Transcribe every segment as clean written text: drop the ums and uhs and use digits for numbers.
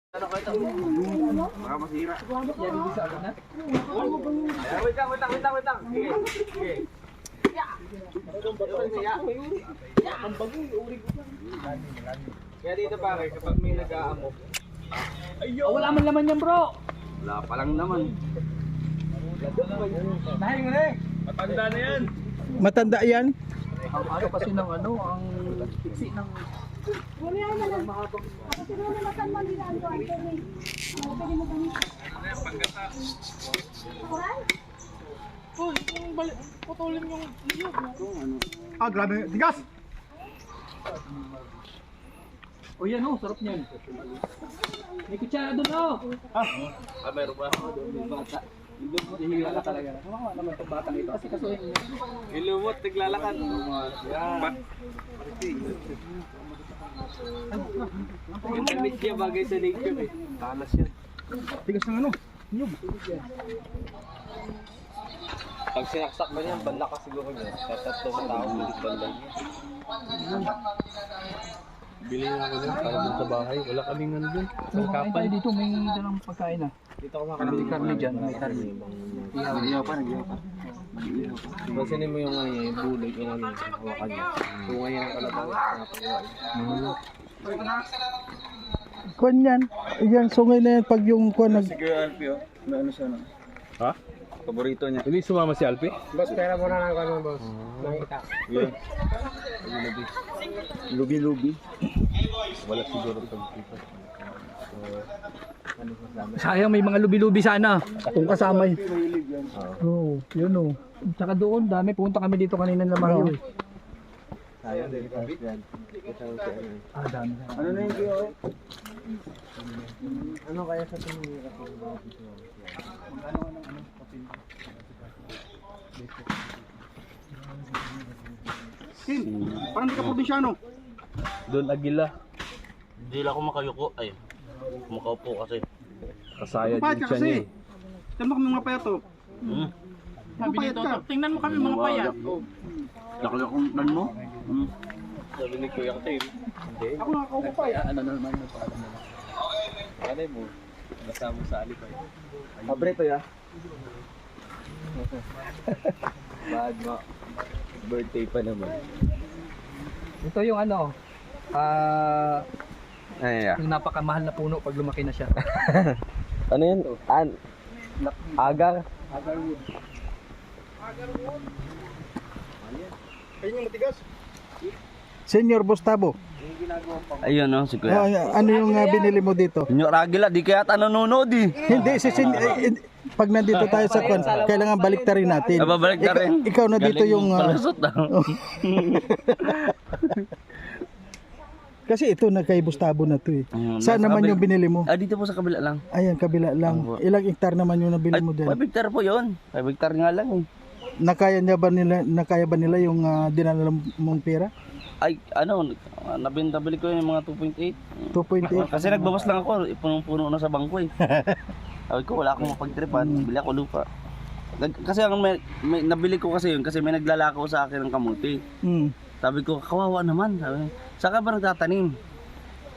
Ano ko ito? Baka masira. Yan, hindi sa agad na. Wait lang. Sige. Kaya dito pare, kapag may nag-aamok. Wala man laman yan, bro. Wala pa lang naman. Nahin mo na eh. Matanda na yan. Matanda yan? Ang ano kasi ng ano, ang tiksi ng... Wala yan na lang. Ako siguro na masan man nila ang Anthony. Pwede mo ganito. Alright? Oh, yung putulin yung liyog. Ah, grabe. Tigas! O yan oh, sarap niyan. May kutsara doon oh. Meron ba? Bata. Hihila ka talaga. Kawawa naman itong batang ito. Kasi kasuhin niya. Ilumot, naglalakad. Yan. Yung damit niya bagay sa nature eh. Talas yan. Tigas ng ano? Pag sinaksak ba niyan, banda ka siguro niya. Tatatlo ka tao, ulit banda niya. Bili na ako dun para dun sa bahay. Wala kaming ano dun. Kain tayo dito, may dalang pagkain na. Dito ako May karne dyan, may karne. Nag-iyaw pa. Pansinin mo yung ano yung bulig, yung ano yung hawakan niya. Kung ngayon ang kalabaw, Kuwan yan. Yan, sungay na yan pag yung kuwan nag... Sige, Alfio. May ano siya na? Ha? Paborito niya. Hindi sumama si Alpi? Boss, pera mo na lang kami, boss. Nakita. Yun. Lubi-lubi. Wala siguro pag-kita. Sayang may mga lubi-lubi sana. Kung kasama yun. Oo, yun o. Tsaka doon, dami. Punta kami dito kanina na Mario. Sayang din pa yan. Ah, dami. Ano na yung kiyo? Ano kaya sa tumingin kasi? Kim, parang di ka probinsyano. Doon Agila. Hindi lang ako makayuko. Ay, makaupo kasi. Kasaya Payat din ka siya kasi. niya. Tama kami mga payato. Sabi Payat nito, ka. tingnan mo kami mga payat. Laki-lakong nan mo? Sabi ni Kuya kasi. Hindi. Ako nakakaupo pa eh. Ano naman yung pangalan nila? Ano mo? Basta mo sa alipay. Paborito ya? Bad mo. Birthday pa naman. Ito yung ano, yung napakamahal na puno pag lumaki na siya. Ano yan? Agar? Ayun yung matigas. Senior Bostabo. Ayun no, si Ano yung binili mo dito? Senyor Agila, di kaya nanonood eh. Hindi, pag nandito tayo sa kwan, kailangan baliktarin natin. Babalik na rin. Ikaw na dito yung... Palusot na. Kasi ito na kay Bustabo na to eh. Saan nasa naman kabila- yung binili mo? Dito po sa kabila lang. Ayan, kabila lang. Opo. Ilang hektar naman yung nabili mo 5 din? hectare po yun. 5 hectare nga lang eh. Nakaya ba nila yung dinala mong pera? Ay, ano, nabili ko yung mga 2.8. 2.8. Kasi nagbawas lang ako, punong-puno na sa bangko eh. Sabi ko, wala akong mapagtripan, bili ako lupa. Kasi ang nabili ko kasi yun, kasi may naglalakaw sa akin ng kamuti. Sabi ko, kawawa naman. Sabi, saan ka ba nagtatanim?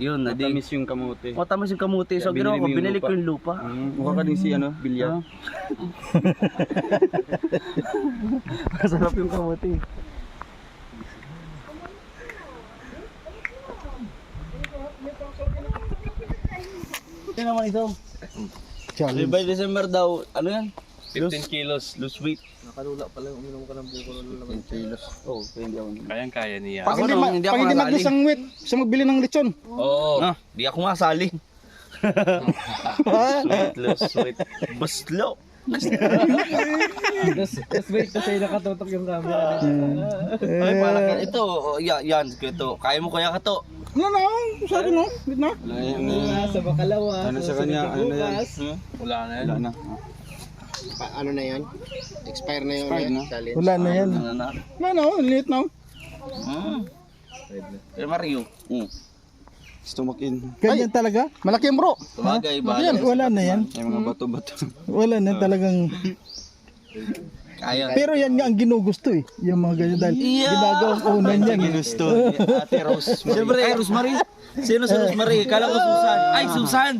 Yun, Matamis yung kamote. matamis yung kamuti. So, Kaya ginawa ko, binili mo yung binili ko yung lupa. Mukha ka din si ano, Bilya. Masarap yung kamuti. Ito naman ito. Challenge. By December daw, ano yan? 15 kilos, lose weight. Nakalula pala yung uminom ka ng buko ng 15 kilos. Oo, hindi ako. Kayang-kaya niya. Pag Ako hindi, naman, hindi ako pag hindi nasali. mag-isang wit, siya magbili ng lechon. Oo, di ako masali. Lose weight. Baslo. Just wait kasi nakatutok yung camera. Ay, palaki. Ito, yan, ito. Kaya mo kaya ka to? Ano na, sorry no, wait na. Sa bakalawa. Ano sa kanya? Ano na yan? Wala na Wala na. Ano na yan? Expire na yun. Expired na? Challenge. Wala na yan. Ano na? Ano, liit na. Eh, Mario. Stomach in. Ganyan talaga? Malaki yan bro. Bagay, Yan, bagay. wala na yan. May mga bato-bato. Wala na talagang... Kaya. Pero yan nga ang ginugusto eh. Yung mga ganyan dahil ginagawang unan yan. Ginusto. Ate Rose. Siyempre, Rosemary. Sino si Rosemary? Kala ko Susan. Ay, Susan!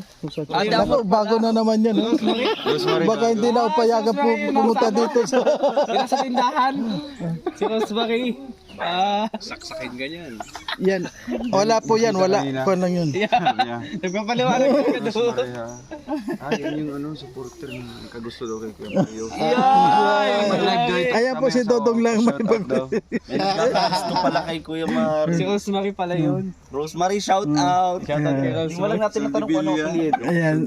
Ako, bago na naman yan. Rosemary. Baka hindi na upayagan po pumunta dito sa... Sa tindahan. Si Rosemary. Saksakin ganyan. Yan. Wala po yan. Wala po lang yun. Nagpapaliwanag ka doon. Yun yung ano, supporter ng kagusto daw kay Kuya Mario. Ayan po si Dodong lang may Shout out daw. Gusto pala kay Kuya Mar. Si Rosemary pala yun. Rosemary, shout out. Shout out kay Hindi mo Rosemary. lang natin natanong kung ano ang affiliate. Ayan.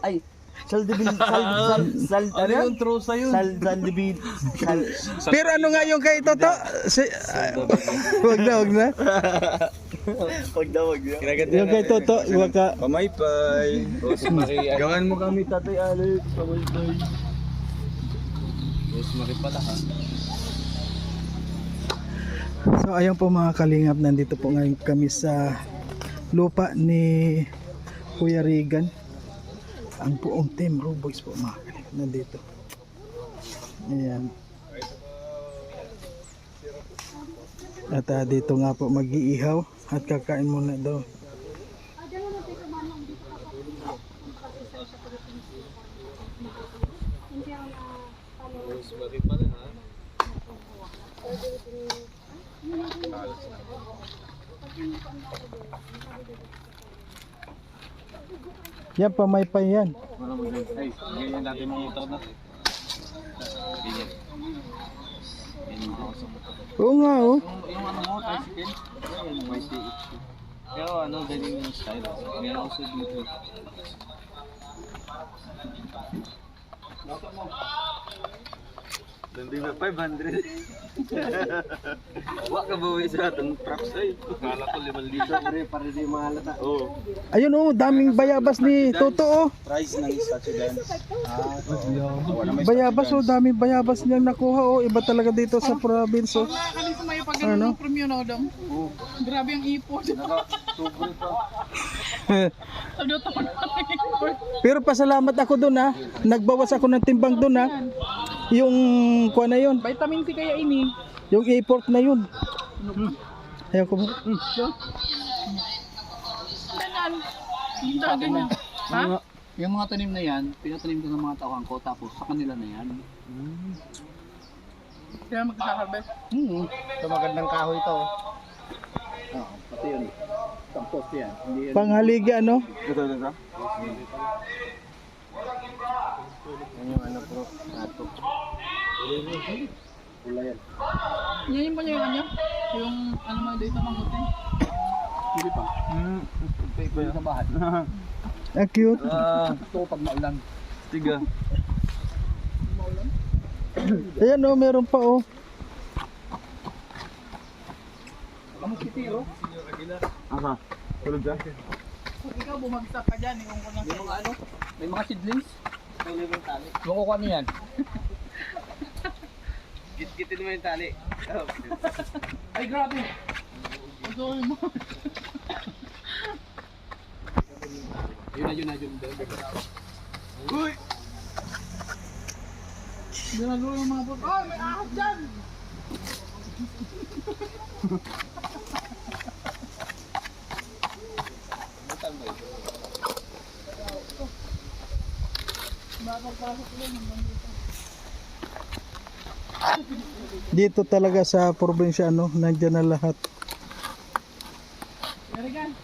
Ay, Saldibil, ano yung trusa yun? Saldibil, Pero ano nga yung kay Toto? Wag na, wag na. Wag na. Yung kay Toto, wag ka. Pamaypay. Rosemary. Gawan mo kami. Tatay Alex, pabay-bay. Rosemary pala ha. So ayun po mga kalingap, nandito po ngayon kami sa lupa ni Kuya Regan. Ang buong team Raw Boys po mga kalingap nandito. Ayan. At dito nga po mag-iihaw at kakain muna daw. Rosemary pala ha. Yan, pamaypay yan. Ay, ganyan natin mga motor natin. Ganyan. Oo nga oh. Yung ano mo, tricycle? Yung may TH. Pero ano, ganyan yung style. Meron ako sa dito. Hindi ba 500? Wala ka bawi sa atong props ay. Kala ko 5,000. Para di mahalata. Oo. Ayun oh, daming bayabas ni Toto oh. Price ng statue dance. Bayabas oh, daming bayabas niyang nakuha oh. Iba talaga dito sa province oh. Kanina may pag Ano? premium na dam. Grabe ang ipon. Ano to? Pero pasalamat ako doon ha. Nagbawas ako ng timbang doon ha. Yung kuha na yun. Vitamin C kaya ini. Yung import na yun. Ayaw ko mo. Tanan. Yung dagan niya. Ha? Yung mga tanim na yan, pinatanim ko ng mga tauhan ko, tapos sa kanila na yan. Kaya magkaka-harvest. Ito magandang kahoy ito. Oo, pati yun. Tampos yan. Hindi yan. Panghaligi ano? Ito. Yung ano bro, nato. Pula yan. Yan yung pala yung ano? Yung ano mga dito mga hotel. Hindi pa. Ito yung sa bahay. Ang cute. Ito pag maulan. Tiga. Ayan oh, meron pa oh. Ang mosquitero. Aha. Tulog ka? Kung ikaw bumagsak ka dyan, yung ko lang May mga ano? May mga seedlings. May libang tali. Yung kukuha niyo yan. Git-gitin mo yung tali. Ay grabe. Pagawin mo. Yun na. Uy! Ginagawa yung mga bot. Oh, may ahas dyan! Dito talaga sa probinsya ano, nandiyan na lahat. Erigan.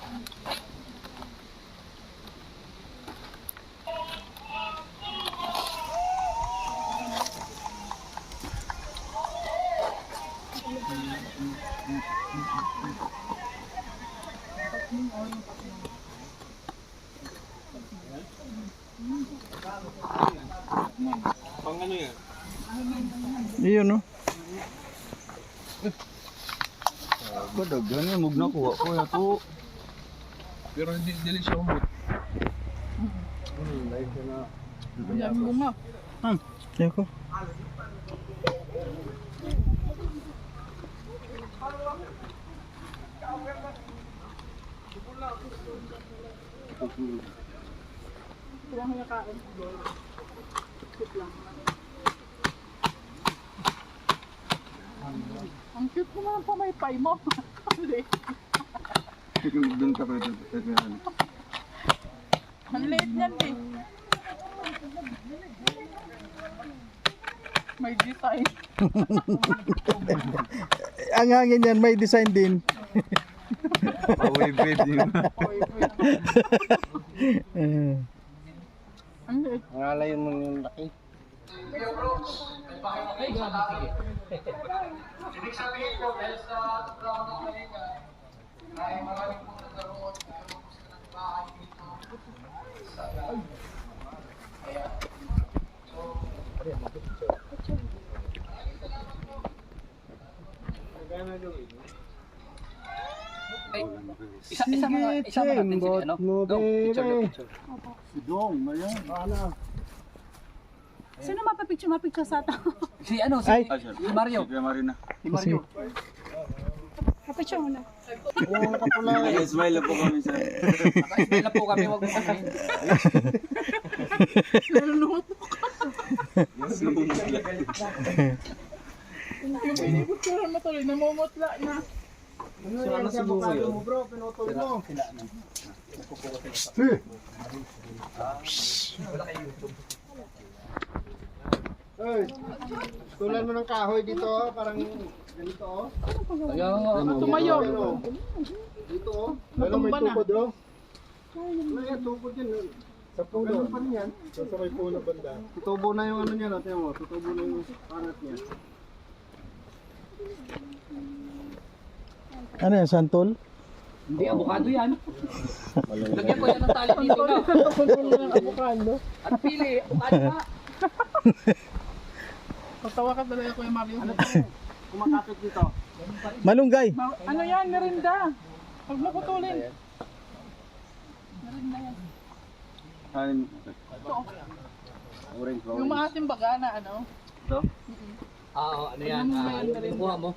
Pang ano yan? Iyon oh. Kadagan yan, mug na kuha ko na to. Pero hindi dili siya umot. Ang dami bunga. Ayaw ko. Tuwang yung kain. Sit lang. Ang cute naman ang pamaypay mo. Doon ka pa ito. Ang liit niyan eh. May design. Ang hangin yan, may design din. Pawibid yun. Ang liit. Ngalayin mo yung laki. Isama natin si ano? Sino mapapicture sa tao? Si ano, si, Ay. si Mario. Kaya Marina. Si Mario. Papicture mo na. Smile po kami sa... Kakaismail po kami, wag mo sabihin. Pinibot ko rin mo tuloy, namumutla na. Ano sa mukha mo bro? Pinutol mo. Hey, tulan mo ng kahoy dito oh, parang ganito oh. Tumayo. Dito oh. Natumba na. oh. May tukod yan. Sa puno. Ganun pa rin yan. Sa may puno banda. Tutubo na yung ano niya, no? Tiyan mo. Tutubo na yung pangat niya. Ano yan, santol? Hindi, abukado yan. Lagyan ko yan ng tali dito na. At pili, abukado pa. Pagtawa ka talaga Kuya Mario. Kumakapit dito. Malunggay. Ano yan, merinda. Huwag mo putulin. Merinda yan. Orange ba? Yung maating baga na ano. Ito? Oo, ano yan? Kuha mo.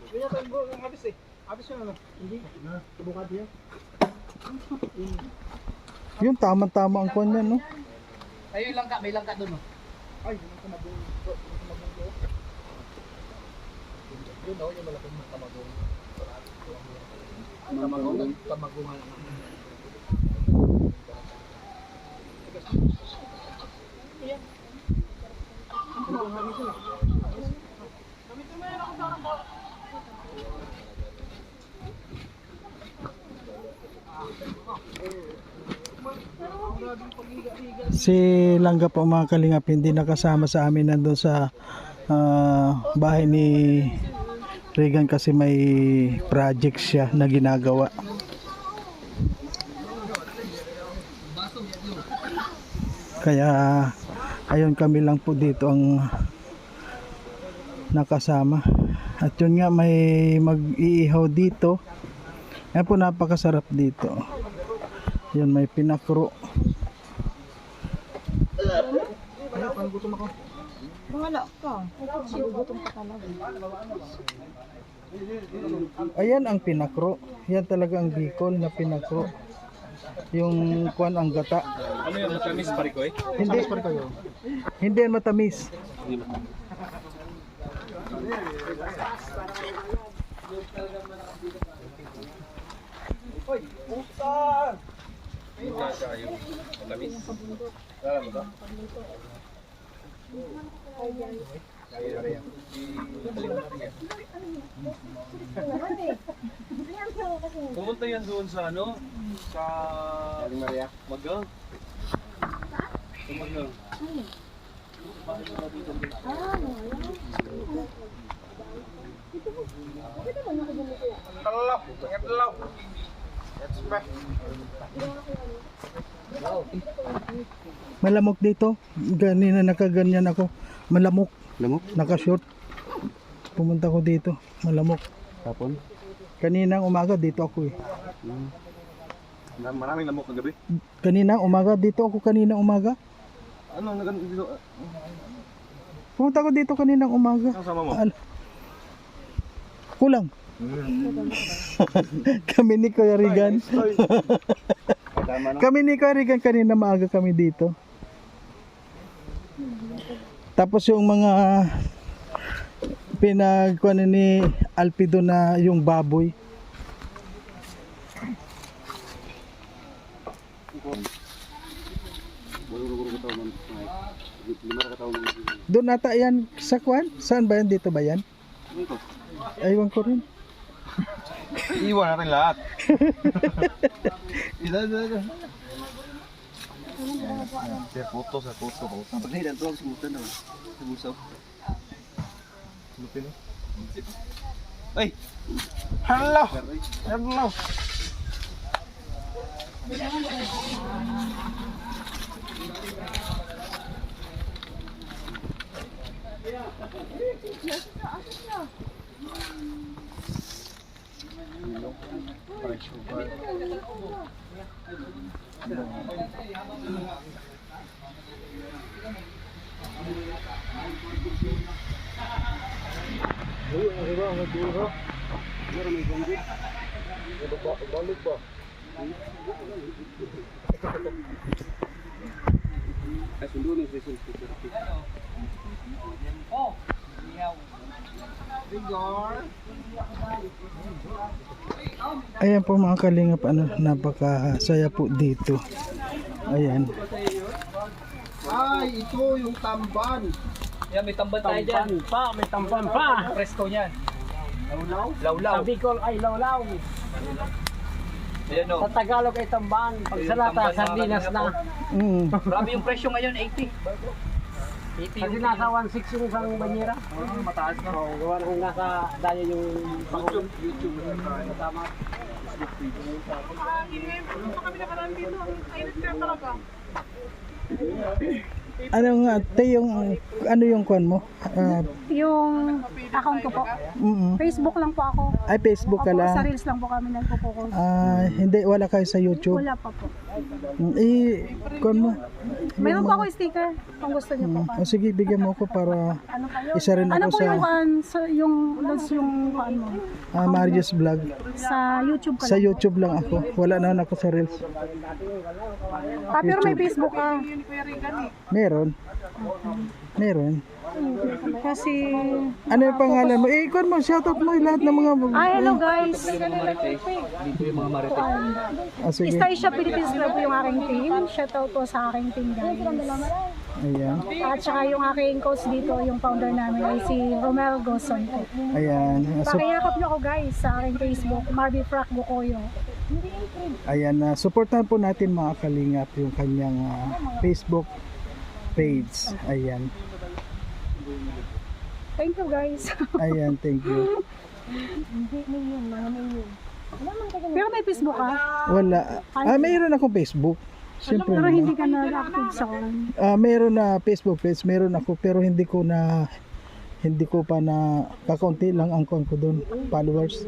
Kaya tayo bro, yung habis eh. Habis yun ano? Hindi. Subukad yan. Yun, tama-tama ang kwan yan, no? Ayun lang ka, may lang ka doon. Oh. Ay, yun ang kanabong. Yun oh, yung malaking tamagong. Tamagungan. Si Langga po mga kalingap hindi nakasama sa amin nandun sa bahay ni Regan kasi may project siya na ginagawa. Kaya ayun kami lang po dito ang nakasama. At yun nga may mag-iihaw dito. Ayan po napakasarap dito. Yun may pinakro. Wala ka. Gutom ka talaga. Ayan ang pinakro. Yan talaga ang Bicol na pinakro. Yung kuan ang gata. Ano yung matamis parikoy? Hindi. Hindi yan matamis. Pumunta yan doon sa ano? Sa Aling Maria. Magang. Sa Magang. Talap. Talap. Malamok dito. Ganina nakaganyan ako. Malamok. Lamok? Nakashort. Pumunta ko dito. Malamok. Tapon? Kaninang umaga dito ako eh. Maraming lamok kagabi. Kaninang umaga dito ako kaninang umaga. Ano, dito? Pumunta ko dito kaninang umaga. Kasama mo? Kulang. Kami ni Kuya Regan. Kami ni Kuya Regan kanina maaga kami dito. Tapos yung mga pinagkuha ni Alpido na yung baboy. Doon nata yan sa kwan? Saan ba yan? Dito ba yan? Aywan ko rin. Iwan natin lahat. Ida. Sa puto. Pagay na ito, sumutan na. Sumusaw. Lupin. Ay! Hello. Ayan po mga kalingap, napakasaya po dito. Ayan. Ay, ito yung tamban. Yan, may tamban tayo dyan. May tamban pa. Presko niyan. Lawlaw. Sa Bicol ay lawlaw. Ayan o. Sa Tagalog ay tamban. Pag sa lata, sardinas na. Grabe yung presyo ngayon, 80. Kasi nasa 1.6 yung isang banyera. Mataas na. So, gawa kung nasa daya yung YouTube. Tama. Ano nga, ano yung kwan mo? Yung account ko po. Facebook lang po ako. Ay, Facebook ka Opo, lang. sa Reels lang po kami nagpo-focus. Hindi, wala kayo sa YouTube. Wala pa po. Kwan mo. Mayroon po ako sticker kung gusto niyo po. O sige, bigyan mo ako para Ano kayo? isa rin Ano ako po sa yung ano Marius Vlog. sa YouTube ka Sa lang? YouTube lang ako. Wala na ako sa Reels. Pero may Facebook ka. Meron. Kasi Ano yung pangalan mo? Kwan mo, shoutout mo lahat ng mga... hello guys. Dito yung mga marites. Sige. Stasia Philippines Club po yung aking team. Shoutout po sa aking team guys. Ayan. At saka yung aking coach dito, yung founder namin ay si Romel Goson po. Ayan. Pakiyakap niyo ako guys sa aking Facebook, Marby Frack Bukoyo. Ayan, supportan po natin mga kalingap yung kanyang Facebook page. Ayan. Thank you guys. Ayan, thank you. Pero may Facebook ka? Wala. Mayroon akong Facebook. Siyempre Pero hindi naman. ka na-active sa akin. Mayroon na Facebook page, meron ako pero hindi ko pa na kakaunti lang ang ko doon, followers.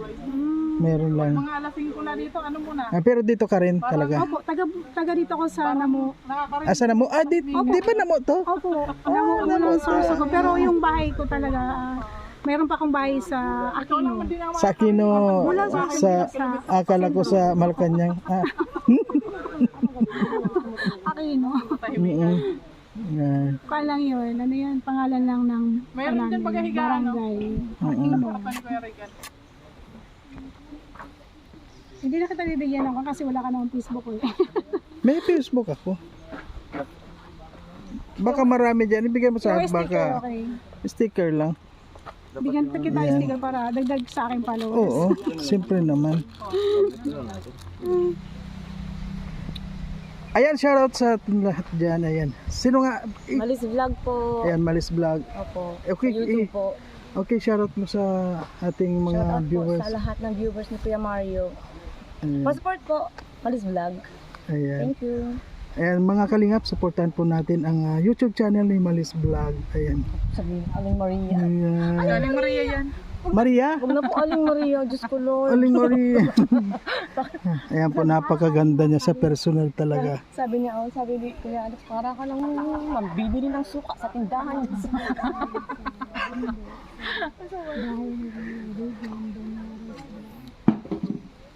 Meron lang. Mga alasing ko na dito, ano muna? Pero dito ka rin talaga. Opo, taga dito ko sa Namo. Asa na mo? Di pa na mo to? Opo, Namo ng source ko. Pero yung bahay ko talaga, mayroon pa akong bahay sa Aquino. Sa Aquino, akala ko sa Malacanang. Aquino. Yan. Kaya lang yun, ano yan, pangalan lang ng Mayroon din pagkahigaan, no? barangay. Ano pa ni Kuya Regan? Hindi na kita bibigyan ako kasi wala ka naman Facebook eh. May Facebook ako. Baka marami dyan. Ibigay mo sa akin. Pero sticker, Baka okay. sticker lang. Bigyan kita sticker para dagdag sa aking followers. Oo, siyempre naman. Ayan, shoutout sa ating lahat dyan. Ayan. Sino nga? Malis Vlog po. Ayan, Malis Vlog. Opo. Okay, YouTube po. okay, shoutout mo sa ating mga Shoutout viewers. po sa lahat ng viewers ni Kuya Mario. Ayan. Pa-support po. Malis Vlog. Ayan. Thank you. Ayan, mga kalingap, supportan po natin ang YouTube channel ni Malis Vlog. Ayan. Sabi, Aling Maria. Ayan. Galing Maria yan. Maria? Huwag na po Aling Maria. Diyos ko Lord. Aling Maria. Ayan po, napakaganda niya sa personal talaga. Sabi niya, sabi ni Kuya Alex, para ka lang mabibili ng suka sa tindahan.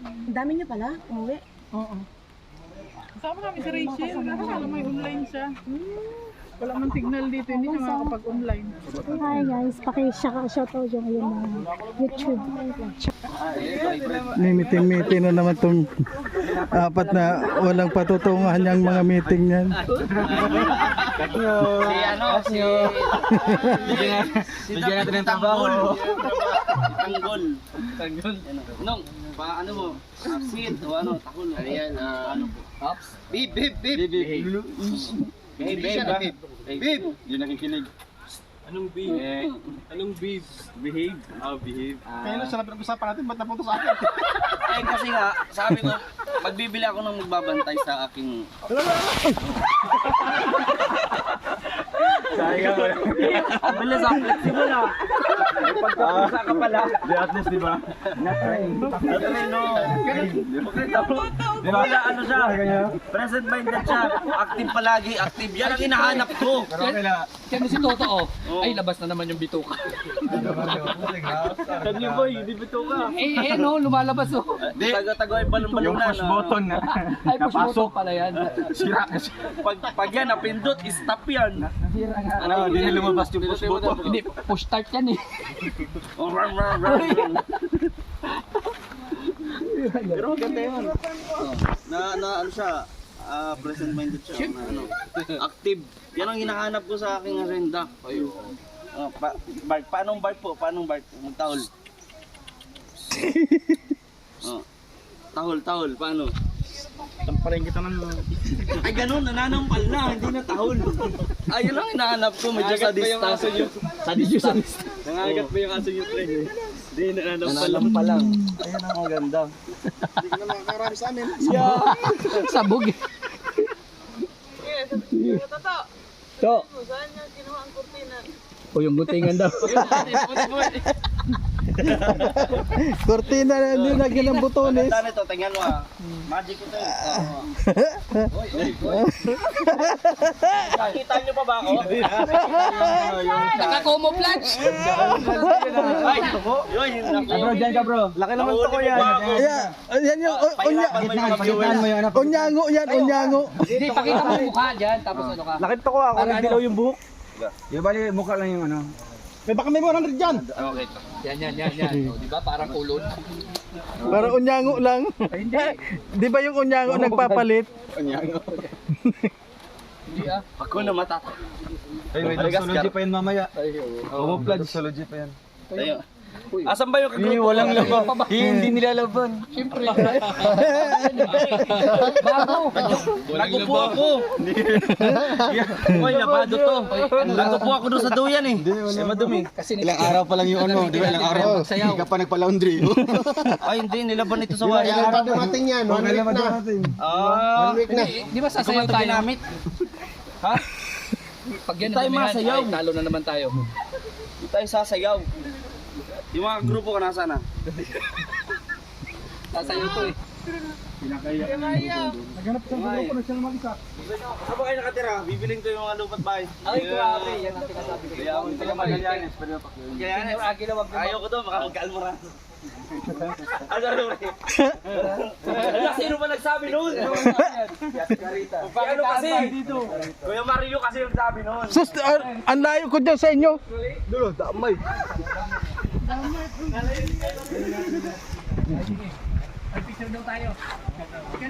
Ang dami niya pala, umuwi. Oo. Kasama namin si Rachel. Nakakala may online siya. Wala mang signal dito, hindi siya makakapag-online. Hi guys, paki-shoutout yung iyong YouTube. May meeting na naman tong apat na walang patutunguhan yung mga meeting niyan. Bigyan natin ng trabaho. Tanggol. Tanggol. Nong, ano mo? Seed o ano? Takol. Ano yan? Ano po? Pops? Beep. Beep. Yun nakikinig. Anong beep? Anong beep? Behave? Behave. Kaya na, sarap nag-usapan natin, ba't napunta sa akin? Kasi nga, sabi ko, magbibili ako ng magbabantay sa aking... Sayang. Ang bilis, ang flexible ah. Pagkakusa ka pala. Di at least, di ba? Natry, no. Di ba? Ano siya? Present-minded siya. Active palagi, active. Yan ang hinahanap ko. Kaya mo si Toto, oh. Ay, labas na naman yung bituka. Sabi boy, di bito ka. No, lumalabas, oh. Tago ay balon-balon na. Yung push button na. Ay, push button pala yan. Sira kasi. Pag yan, napindot, stop yan. Ano, hindi na lumabas yung push button. Hindi, push start yan eh. Pero maganda yun. Na ano siya, present-minded siya. Na, ano, active. Yan ang hinahanap ko sa aking agenda. Bart, paanong Bart po? Paanong Bart? Magtahol. Tahol, paano? Tamparin kita ng... Ay ganun, nananampal na, hindi na tahol. Ay, yun ang hinahanap ko, medyo sadista. Sadista. Nangagat pa yung aso niyo, pre. Hindi, nananampal lang. Ayun ang maganda. Hindi ka na makakarami sa amin. Sabog eh. To. O yung butingan daw. Cortina na nilagyan ng butones. Ganda nito, tingnan mo ah. Magic ito eh. Nakita niyo pa ba ako? Naka-camouflage. Ay, yun, bro, dyan ka bro. Laki naman ito ko yan. Yan yung unyango yan, unyango. Hindi, pakita mo mukha dyan, tapos ano ka. Nakita ko ako, nagdilaw yung buhok. Yung bali, mukha lang yung ano. May baka may 100 dyan. Okay. Yan. O, di ba? Parang kulon. Para unyango lang. Hindi. Di ba yung unyango nagpapalit? Hindi ah. Ako na matata. Ay, may doxology pa yan mamaya. Camouflage. Doxology pa yan. Tayo. Asan ba yung kagrupo? Walang laban. Hindi nilalaban. Siyempre. Bago. Lago po ako. Uy, labado to. Lago po ako doon sa duyan eh. Madumi. Kasi Ilang araw pa lang yun mo, di ba? Ilang araw. Hindi ka pa nagpa-laundry. Ay, hindi. Nilaban ito sa wire. Kailan pa dumating yan? 1 week na. Ah. 1 week na. Di ba sasayaw Ito tayo? ginamit. Ha? Pag yan Tayo nadumihan, masayaw. ay talo na naman tayo. Hindi tayo sasayaw. Yung mga grupo ko nasa na? Sasayaw to eh. Naghanap sa grupo na siya mag-isa. Saan ba kayo nakatira? Bibiling ko yung mga lupat bahay. Ay, grabe. Yan ang sinasabi ko. Kaya ako yung taga Magallanes. Magallanes. Ayaw ko doon, baka magkaalmoran. Ano rin? Sino ba nagsabi noon? Ano kasi? Kuya Mario kasi yung sabi noon. Sus, ang layo ko dyan sa inyo. Dulo, damay. Ay, picture daw tayo. Sige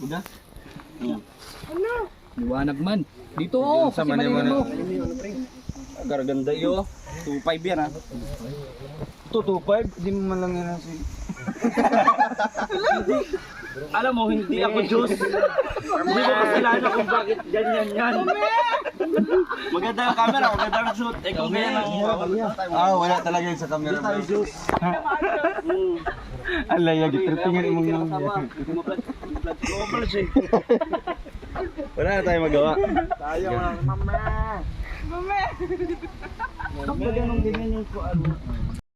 na. Liwanag man. Dito oh, kasi malilim mo. Garaganda yo. 2.5 yan ha. 225, di mo man lang yan kasi. Alam mo, hindi ako Diyos. Hindi ko kasalanan kung bakit ganyan yan. Maganda yung camera, maganda yung shoot. Eh kung ganyan ang Wala talaga yun sa camera. hindi tayo Diyos. Alay, gitrippingan imong nang. Wala na tayo magawa. Tayo mga mama. Kapag ganun ganyan yung ano.